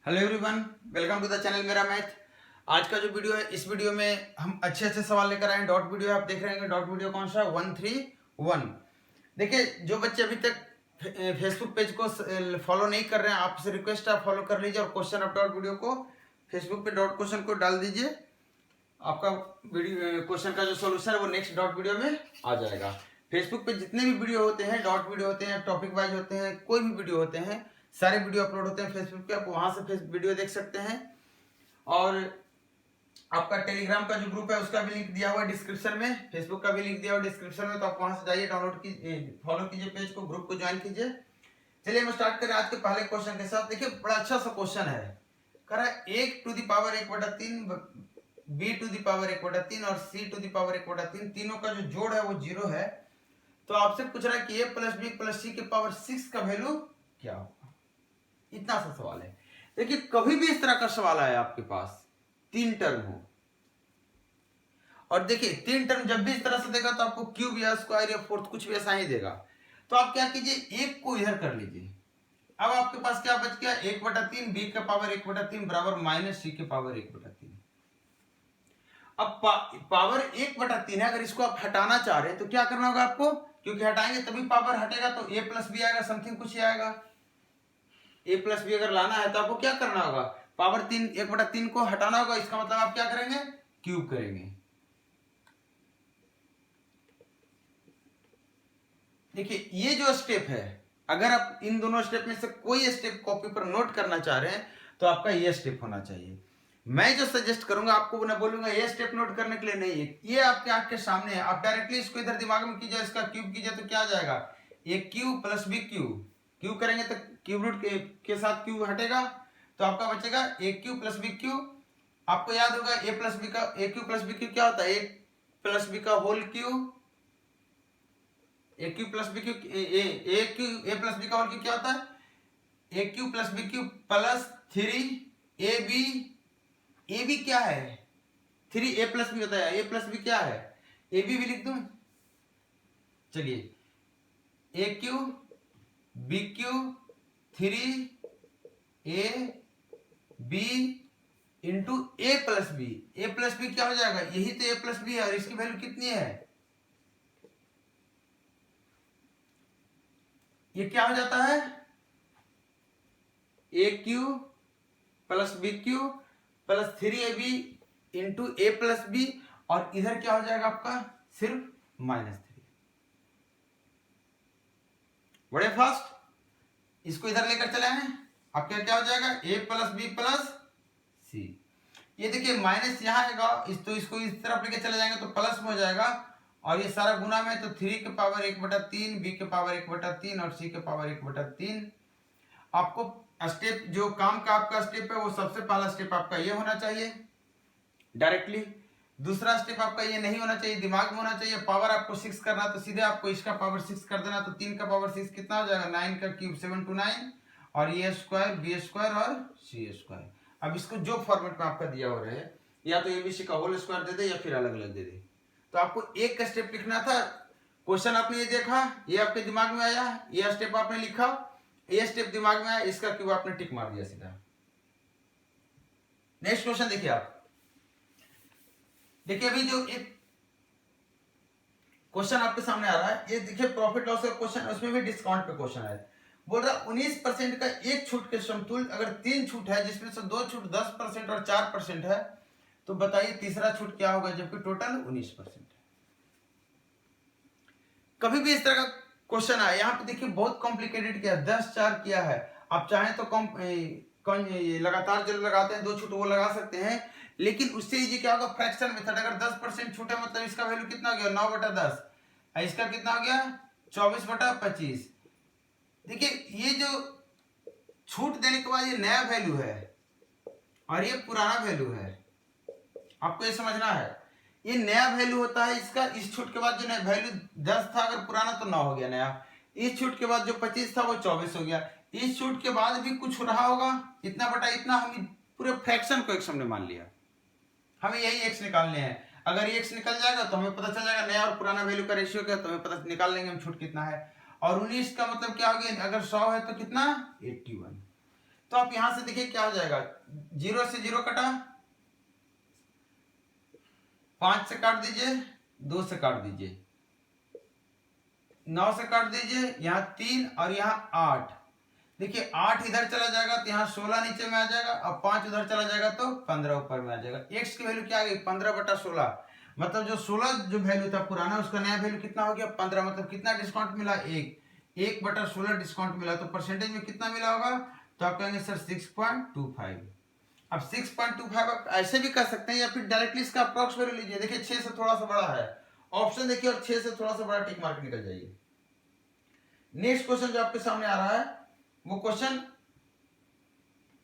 Hello everyone, welcome to the channel मेरा math. आज का जो वीडियो है, इस वीडियो में हम अच्छे अच्छे सवाल लेकर आए हैं। डॉट वीडियो आप देख रहे हैं। डॉट वीडियो कौन सा है? 131। देखिए, जो बच्चे अभी तक फेसबुक पेज को फॉलो नहीं कर रहे हैं, आपसे रिक्वेस्ट है फॉलो कर लीजिए और क्वेश्चन ऑफ डॉट वीडियो को फेसबुक पे डॉट क्वेश्चन को डाल दीजिए। आपका वीडियो क्वेश्चन का जो सोल्यूशन है वो नेक्स्ट डॉट वीडियो में आ जाएगा। फेसबुक पे जितने भी वीडियो होते हैं, डॉट वीडियो होते हैं, टॉपिक वाइज होते हैं, कोई भी वीडियो होते हैं, सारे वीडियो अपलोड होते हैं फेसबुक पे। आप वहां से वीडियो देख सकते हैं। और आपका टेलीग्राम का जो ग्रुप है उसका भी लिंक दिया हुआ है डिस्क्रिप्शन में, फेसबुक का भी लिंक दिया हुआ है डिस्क्रिप्शन में। तो आप वहां से जाइए, डाउनलोड कीजिए, फॉलो कीजिए पेज को, ग्रुप को ज्वाइन कीजिए। चलिए हम स्टार्ट करें आज के पहले क्वेश्चन के साथ। देखिए, बड़ा अच्छा सा क्वेश्चन है। कह रहा है 1 to the power 1/3, b to the power 1/3 और c टू द पावर 1/3, तीनों का जो जोड़ है वो 0 है। तो आपसे पूछ रहा है कि a प्लस बी प्लस सी के पावर 6 का वैल्यू क्या होगा। इतना सा सवाल है। देखिए, कभी भी इस तरह का सवाल आया आपके पास, 3 टर्म हो, और देखिए 3 टर्म जब भी इस तरह से देगा तो आपको क्यूब या स्क्वायर या फोर्थ कुछ भी ऐसा ही देगा। तो आप क्या कीजिए, एक को इधर कर लीजिए। अब आपके पास क्या बच गया? 1/3 बी का पावर 1/3 बराबर माइनस सी के पावर 1/3। अब पावर 1/3 है। अगर इसको आप हटाना चाह रहे हैं तो क्या करना होगा आपको? क्योंकि हटाएंगे तभी पावर हटेगा, तो a प्लस बी आएगा, समथिंग कुछ ही आएगा। a प्लस बी अगर लाना है तो आपको क्या करना होगा? पावर 1/3 को हटाना होगा। इसका मतलब आप क्या करेंगे? क्यूब करेंगे। देखिए, ये जो स्टेप है, अगर आप इन दोनों स्टेप में से कोई स्टेप कॉपी पर नोट करना चाह रहे हैं तो आपका ये स्टेप होना चाहिए। मैं जो सजेस्ट करूंगा आपको, ना बोलूंगा ये स्टेप नोट करने के लिए नहीं है, ये आपके आंख के सामने है। आप डायरेक्टली इसको इधर दिमाग में कीजिए, इसका क्यूब कीजिए तो क्या आ जाएगा? A cube plus b cube. Cube करेंगे तो क्यूब रूट के साथ क्यू हटेगा, तो आपका बचेगा a cube plus b cube. आपको याद होगा ए प्लस बी का, a cube plus b cube क्या होता है? ए प्लस बी का whole cube. A cube plus b cube, a cube a plus b का होल क्यू क्या होता है? A cube plus b cube plus 3 a b. A b क्या है? 3 ए प्लस बी होता है। ए प्लस बी क्या है? ए बी भी लिख दूं? चलिए, a cube b cube 3 a b into a plus b. A plus b क्या हो जाएगा? यही तो ए प्लस बी है, और इसकी वैल्यू कितनी है? ये क्या हो जाता है? A cube plus b cube plus 3ab into a plus b, और इधर क्या हो जाएगा आपका? सिर्फ -3। बड़े फास्ट इसको इधर लेकर चले आए, आपका क्या हो जाएगा? a प्लस बी प्लस सी। ये देखिए माइनस यहाँ आएगा, तो इसको इस तरफ लेके चले जाएंगे तो प्लस में हो जाएगा, और ये सारा गुना में, तो 3 के पावर 1/3, बी के पावर 1/3 और सी के पावर 1/3। आपको स्टेप, जो काम का आपका स्टेप है, वो सबसे पहला स्टेप आपका ये होना चाहिए डायरेक्टली। दूसरा स्टेप आपका ये नहीं होना चाहिए, दिमाग में होना चाहिए। पावर आपको 6 करना, तो सीधे आपको इसका पावर 6 कर देना। तो 3 का पावर 6 कितना हो जाएगा? 9 का क्यूब 7 to 9, और ए स्क्वायर बी स्क्वायर और सी स्क्वायर। अब इसको जो फॉर्मेट में आपका दिया हो रहा है, या तो एबीसी का होल स्क्वायर दे दे या फिर अलग अलग दे दे। तो आपको एक का स्टेप लिखना था। क्वेश्चन आपने ये देखा, ये आपके दिमाग में आया, ये स्टेप आपने लिखा, ये स्टेप दिमाग में आया, इसका क्यूब आपने टिक मार दिया सीधा। नेक्स्ट क्वेश्चन देखिए आप। देखिए, अभी जो एक क्वेश्चन आपके सामने आ रहा है, ये देखिए प्रॉफिट लॉस का क्वेश्चन, उसमें भी डिस्काउंट पे क्वेश्चन है। बोल रहा 19% का एक छूट के समतुल्य अगर 3 छूट है, जिसमें से 2 छूट 10% और 4% है, तो बताइए तीसरा छूट क्या होगा, जबकि टोटल 19% है। कभी भी इस तरह का क्वेश्चन आया, यहाँ पे देखिए बहुत कॉम्प्लिकेटेड किया, 10-4 किया है। आप चाहें तो लगातार जो लगाते हैं 2 छूट वो लगा सकते हैं, लेकिन उससे इजी क्या होगा? Fraction method. अगर 10% छूटे, मतलब इसका वैल्यू कितना हो गया? 9/10। इसका कितना हो गया? 24/25। देखिए, ये जो छूट देने के बाद ये नया वैल्यू है और ये पुराना वैल्यू है, आपको ये समझना है। ये नया वैल्यू होता है इसका। इस छूट के बाद जो नया वैल्यू 10 था, अगर पुराना तो 9 हो गया नया। इस छूट के बाद जो 25 था वो 24 हो गया। इस छूट के बाद भी कुछ रहा होगा, इतना बटा इतना। हम पूरे फ्रैक्शन को x हमने मान लिया, हमें यही x निकालने हैं। अगर ये x निकल जाएगा तो हमें पता चल जाएगा नया और पुराना वैल्यू का रेशियो क्या, तो हमें पता निकाल लेंगे हम छूट कितना है। और 19 का मतलब क्या हो गया? अगर 100 है तो कितना? 81। तो आप यहां से देखिए क्या हो जाएगा, 0 से 0 कटा, 5 से काट दीजिए, 2 से काट दीजिए, 9 से काट दीजिए, यहाँ 3 और यहाँ 8। देखिए 8 इधर चला जाएगा तो यहाँ 16 नीचे में आ जाएगा, और 5 उधर चला जाएगा तो 15 ऊपर में आ जाएगा। x की वैल्यू क्या आ गई, 15/16। मतलब जो 16 जो वैल्यू था पुराना, उसका नया वैल्यू कितना हो गया, 15। मतलब कितना डिस्काउंट मिला, 1/16 डिस्काउंट मिला। तो परसेंटेज में कितना मिला होगा, तो आप कहेंगे सर 6.25। अब 6.25 आप ऐसे भी कर सकते हैं, या फिर डायरेक्टली इसका अप्रॉक्स वैल्यू लीजिए। देखिए 6 से थोड़ा सा बड़ा है ऑप्शन, देखिए, और 6 से थोड़ा सा बड़ा टिक मार्क निकल जाइए। नेक्स्ट क्वेश्चन जो आपके सामने आ रहा है, वो क्वेश्चन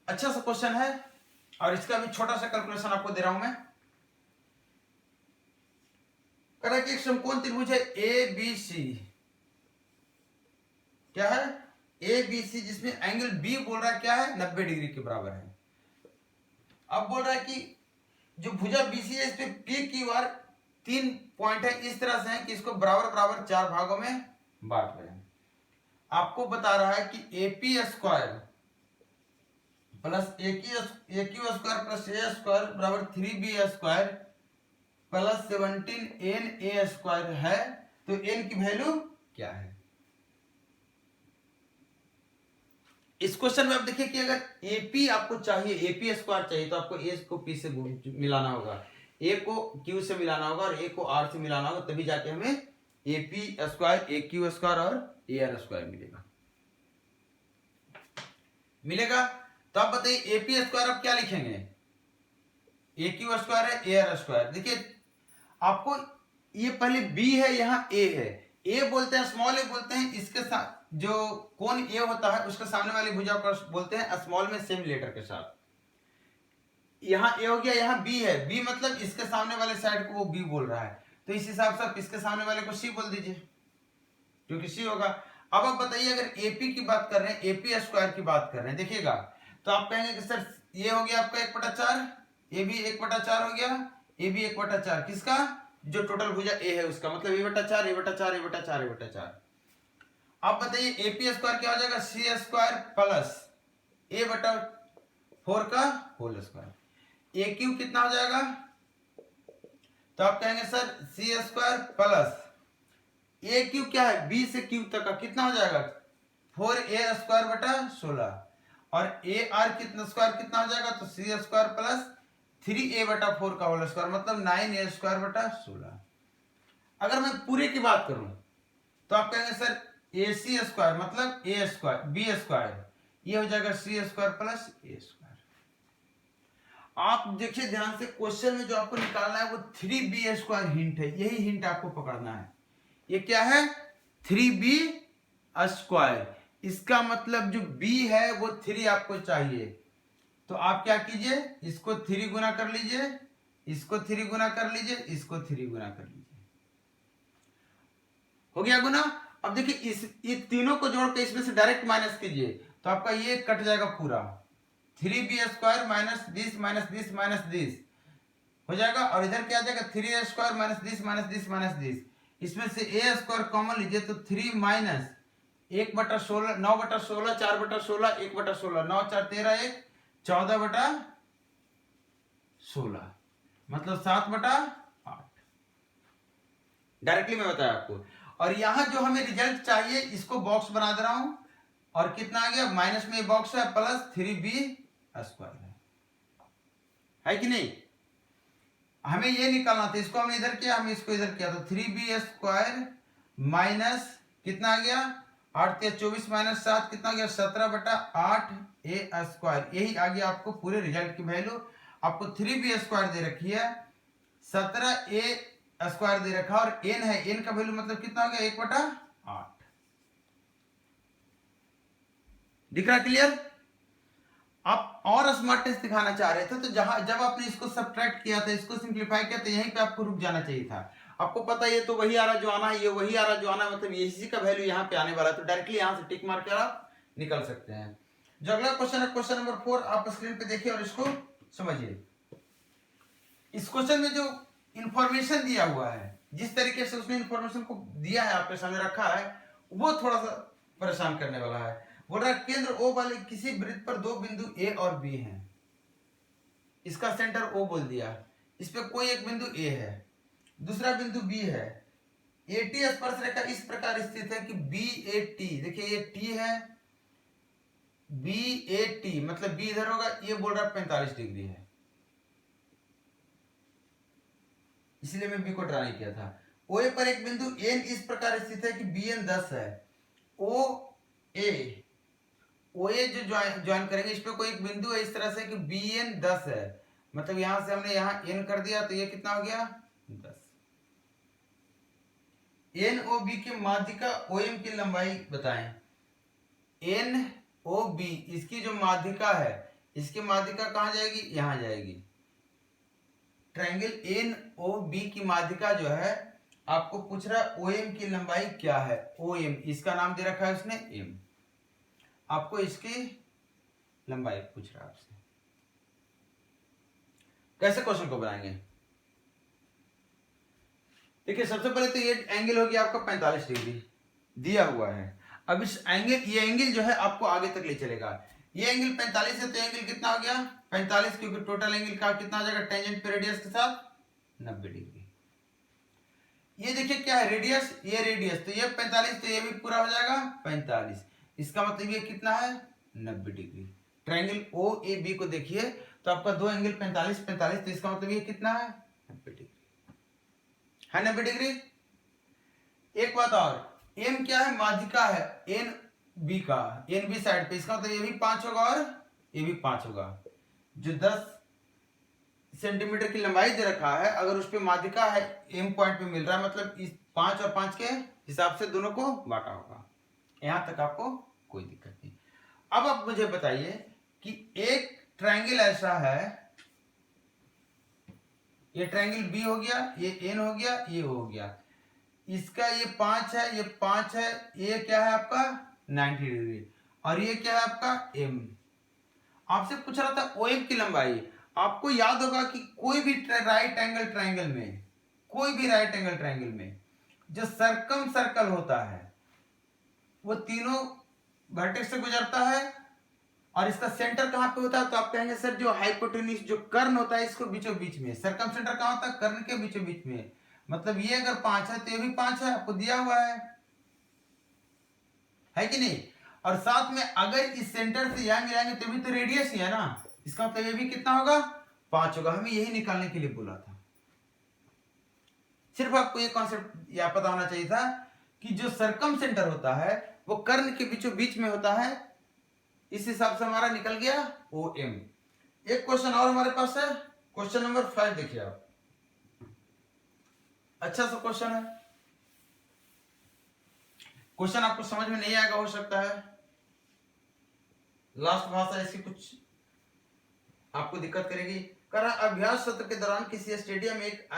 अच्छा सा क्वेश्चन है, और इसका भी छोटा सा कैलकुलेशन आपको दे रहा हूं मैं। कह रहा है कि एक समकोण त्रिभुज है ए बी सी, क्या है, ए बी सी, जिसमें एंगल बी बोल रहा है क्या है, 90 डिग्री के बराबर है। अब बोल रहा है कि जो भुजा बीसी है, इस पे पी की वार 3 पॉइंट है, इस तरह से है कि इसको बराबर बराबर 4 भागों में बांट रहे हैं। आपको बता रहा है कि AP square plus AQ square plus A square बराबर 3B square plus 17NA square है। तो n की वैल्यू क्या है। इस क्वेश्चन में आप देखिए कि अगर AP आपको चाहिए, AP स्क्वायर चाहिए, तो आपको A को P से मिलाना होगा, A को Q से मिलाना होगा, और A को R से मिलाना होगा, तभी जाके हमें AP स्क्वायर, AQ स्क्वायर और AR स्क्वायर मिलेगा। तो आप बताइए AP स्क्वायर आप क्या लिखेंगे, AQ स्क्वायर है, AR स्क्वायर। देखिए आपको ये पहले B है, यहाँ A है, A बोलते हैं, स्मॉल a बोलते हैं, इसके साथ जो कोण A होता है उसके सामने वाली भुजा को बोलते हैं स्मॉल में सेम लेटर के साथ। यहाँ A हो गया, यहाँ B है, B मतलब इसके सामने वाले साइड को वो B बोल रहा है, तो इस हिसाब से आप इसके सामने वाले को C बोल दीजिए, क्योंकि C होगा। अब आप बताइए अगर AP की बात कर रहे हैं, AP स्क्वायर की बात कर रहे हैं, देखिएगा, तो आप कहेंगे कि सर ये हो गया आपका 1/4, AB 1/4 हो गया, AB 1/4 किसका, जो टोटल भुजा A है उसका, मतलब A/4 A/4 A/4 A/4। आप बताइए AP स्क्वायर क्या हो जाएगा, C स्क्वायर प्लस A/4 का होल स्क्वायर। AQ कितना हो जाएगा, तो आप कहेंगे sir C square plus AQ क्या है, B से Q तक का कितना हो जाएगा, 4A स्क्वायर बटा 16, और AR कितना स्क्वायर कितना हो जाएगा, तो C स्क्वायर प्लस 3A/4 का होल स्क्वायर, मतलब 9A स्क्वायर बटा 16। अगर मैं पूरे की बात करूं तो आप कहेंगे सर AC स्क्वायर मतलब A स्क्वायर B स्क्वायर, ये हो जाएगा C square plus A square. आप देखिए ध्यान से, क्वेश्चन में जो आपको निकालना है वो 3B स्क्वायर हिंट है, यही हिंट आपको पकड़ना है। ये क्या है, 3B स्क्वायर, इसका मतलब जो B है वो 3 आपको चाहिए, तो आप क्या कीजिए, इसको 3 गुना कर लीजिए, इसको 3 गुना कर लीजिए, इसको 3 गुना कर लीजिए, हो गया गुना। अब देखिए ये तीनों को जोड़ के इसमें से डायरेक्ट माइनस कीजिए, तो आपका ये कट जाएगा पूरा, 3B square minus this minus this minus this हो जाएगा, और इधर क्या आ जाएगा, 3A square minus this minus this minus this. इसमें से A स्क्वायर कॉमन लीजिए, तो 3 माइनस 1/16 9/16 4/16 1/16 9 4 13 1 14/16, मतलब 7/8। डायरेक्टली मैं बताया आपको। और यहां जो हमें रिजल्ट चाहिए, इसको बॉक्स बना दे रहा हूं, और कितना आ गया, माइनस में बॉक्स है, प्लस 3B स्क्वायर है कि नहीं। हमें ये निकालना था, इसको हमने इधर किया, हम इसको इधर किया, तो 3B स्क्वायर माइनस कितना आ गया, 8 × 24 माइनस 7 कितना आ गया, 17/8 A स्क्वायर। यही आ गया आपको पूरे रिजल्ट की वैल्यू। आपको 3B स्क्वायर दे रखी है, 17A स्क्वायर दे रखा, और n है, n का वैल्यू मतलब कितना हो गया, 1/8। दिख रहा क्लियर। आप और स्मार्टनेस दिखाना चाह रहे थे, तो जब आपने इसको सब्ट्रैक्ट किया था, इसको सिंप्लीफाई किया, तो यहीं पे आपको रुक जाना चाहिए था। आपको पता है ये तो वही आ रहा जो आना है, ये वही आ रहा जो आना है, मतलब इसी का वैल्यू यहाँ पे आने वाला है, तो डायरेक्टली यहाँ से टिक मार कर आप निकल सकते हैं। जो अगला क्वेश्चन है, क्वेश्चन नंबर 4, आप स्क्रीन पे देखिए और इसको समझिए। इस क्वेश्चन में जो इंफॉर्मेशन दिया हुआ है, जिस तरीके से उसने इंफॉर्मेशन को दिया है, आपके सामने रखा है, वो थोड़ा सा परेशान करने वाला है। बोल रहा है केंद्र O वाले किसी वृत्त पर दो बिंदु A और B हैं। इसका सेंटर O बोल दिया, इस पे कोई एक बिंदु A है, दूसरा बिंदु B है। AT स्पर्श रेखा इस प्रकार स्थित है कि BAT, देखिए ये T है, BAT मतलब B इधर होगा, ये बोल रहा है 45 डिग्री है, इसलिए मैं B को ड्रा नहीं किया था। OA पर एक बिंदु N इस प्रकार स्थित है कि BN 10 है। OA जो ज्वाइन करेंगे, इस पे कोई एक बिंदु है इस तरह से कि BN 10 है, मतलब यहां से हमने यहां N कर दिया तो ये कितना हो गया 10। NOB की माध्यिका OM की लंबाई बताएं। NOB इसकी जो माध्यिका है, इसकी माध्यिका कहां जाएगी, यहां जाएगी। ट्रायंगल NOB की माध्यिका जो है, आपको पूछ रहा है OM की लंबाई क्या है। OM इसका नाम दे रखा है उसने M, आपको इसकी लंबाई पूछ रहा है आपसे। कैसे क्वेश्चन को बनाएंगे, देखिए सबसे पहले तो ये एंगल हो गया आपका 45 डिग्री दिया हुआ है। अब इस एंगल, ये एंगल जो है आपको आगे तक ले चलेगा। ये एंगल 45 है तो एंगल कितना हो गया 45, क्योंकि टोटल एंगल का कितना हो जाएगा टेंजेंट पे रेडियस के साथ 90 डिग्री। ये देखिए क्या है रेडियस, ये रेडियस, तो ये 45 तो ये भी पूरा हो जाएगा 45, इसका मतलब ये कितना है 90 डिग्री। ट्रायंगल OAB को देखिए तो आपका दो एंगल 45 45, तो इसका मतलब ये कितना है 90 डिग्री है, 90 डिग्री। एक बात और, M क्या है माध्यिका है NB का, NB साइड पे, इसका मतलब ये भी 5 होगा और ये भी 5 होगा। जो 10 सेंटीमीटर की लंबाई दे रखा है, अगर उस पे माध्यिका है M पॉइंट पे मिल रहा है, मतलब इस 5 और 5 के हिसाब से दोनों को बांटा होगा। यहां तक आपको कोई दिक्कत नहीं। अब आप मुझे बताइए कि एक ट्रायंगल ऐसा है, ये ट्रायंगल B हो गया, ये N हो गया, ये हो गया, इसका ये 5 है, ये 5 है, ये क्या है आपका 90 डिग्री, और ये क्या है आपका M। आपसे पूछ रहा था OM की लंबाई। आपको याद होगा कि कोई भी राइट एंगल ट्रायंगल में, कोई भी राइट एंगल ट्रायंगल में जो सर्कम सर्कल होता है, वो तीनों वर्टेक्स से गुजरता है, और इसका सेंटर कहां पे होता है, तो आप कहेंगे सर जो हाइपोटेन्यूज जो कर्ण होता है इसको बीचों बीच में, सरकम सेंटर कहां होता है कर्ण के बीचों बीच में, मतलब ये अगर 5 है तो ये भी 5 है, आपको दिया हुआ है कि नहीं। और साथ में अगर इस सेंटर से यहां मिलाएंगे तो भी तो रेडियस ही है ना, इसका मतलब ये भी कितना होगा 5 होगा। हमें यही निकालने के लिए बोला था, सिर्फ आपको ये कॉन्सेप्ट या पता होना चाहिए था कि जो सरकम सेंटर होता है वो कर्ण के बीचों बीच में होता है। इस हिसाब से हमारा निकल गया OM। एक क्वेश्चन और हमारे पास है, क्वेश्चन नंबर 5 देखिए आप, अच्छा सा क्वेश्चन है। क्वेश्चन आपको समझ में नहीं आएगा हो सकता है, लास्ट भाषा इसकी कुछ आपको दिक्कत करेगी। कह रहा अभ्यास सत्र के दौरान किसी स्टेडियम में एक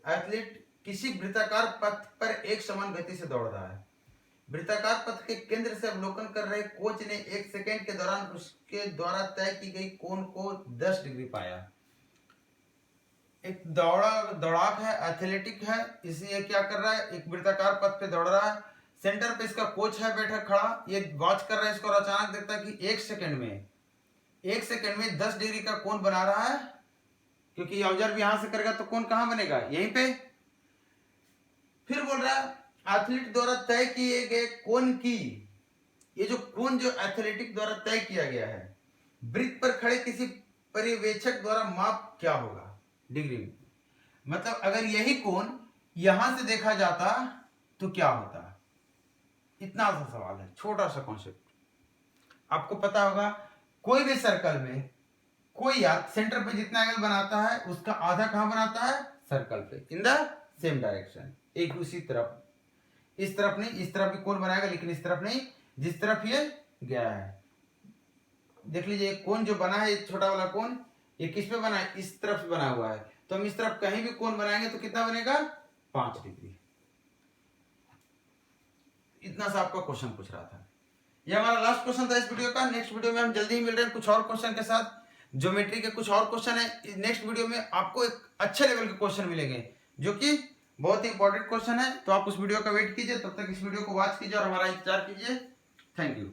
एथलीट किसी वृत्ताकार पथ पर एक समान गति से दौड़ रहा है। वृत्ताकार पथ के केंद्र से अवलोकन कर रहे कोच ने 1 सेकेंड के दौरान उसके द्वारा तय की गई कोण को 10 डिग्री पाया। एक दौड़ाक है, एथलेटिक है, इसलिए क्या कर रहा है, एक वृत्ताकार पथ पे दौड़ रहा है, सेंटर पे इसका कोच है बैठा खड़ा, ये वॉच कर रहा है इसको, और अचानक देखता है कि 1 सेकेंड में 10 डिग्री का कोण बना रहा है, क्योंकि ऑब्जर्व यहां से करेगा तो कोण कहां बनेगा यहीं पे। फिर बोल रहा है एथलीट द्वारा तय किए गए कोण की, ये जो कोण जो एथलेटिक द्वारा तय किया गया है, वृत्त पर खड़े किसी पर्यवेक्षक द्वारा माप क्या होगा डिग्री में। मतलब अगर यही कोण यहां से देखा जाता तो क्या होता, इतना सा सवाल है, छोटा सा कॉन्सेप्ट। आपको पता होगा कोई भी सर्कल में कोई यार सेंटर पे जितना एंगल बनाता है उसका आधा कहां बनाता है सर्कल पे, इन द सेम डायरेक्शन, एक उसी तरफ, इस तरफ नहीं, इस तरफ भी कोण बनाएगा लेकिन इस तरफ नहीं, जिस तरफ ये गया है। देख लीजिए कोण जो बना है, छोटा वाला कोण, ये किस पे बना है, इस तरफ बना हुआ है, तो हम इस तरफ कहीं भी कोण बनाएंगे तो कितना बनेगा 5 डिग्री। इतना सा आपका क्वेश्चन पूछ रहा था। ये हमारा लास्ट क्वेश्चन था इस वीडियो का। नेक्स्ट वीडियो में हम जल्दी ही मिल रहे हैं कुछ और क्वेश्चन के साथ। ज्योमेट्री के कुछ और क्वेश्चन है, नेक्स्ट वीडियो में आपको एक अच्छे लेवल के क्वेश्चन मिलेंगे जो कि बहुत ही इंपॉर्टेंट क्वेश्चन है। तो आप उस वीडियो का वेट कीजिए, तब तक इस वीडियो को वॉच कीजिए और हमारा इंतजार कीजिए। Thank you.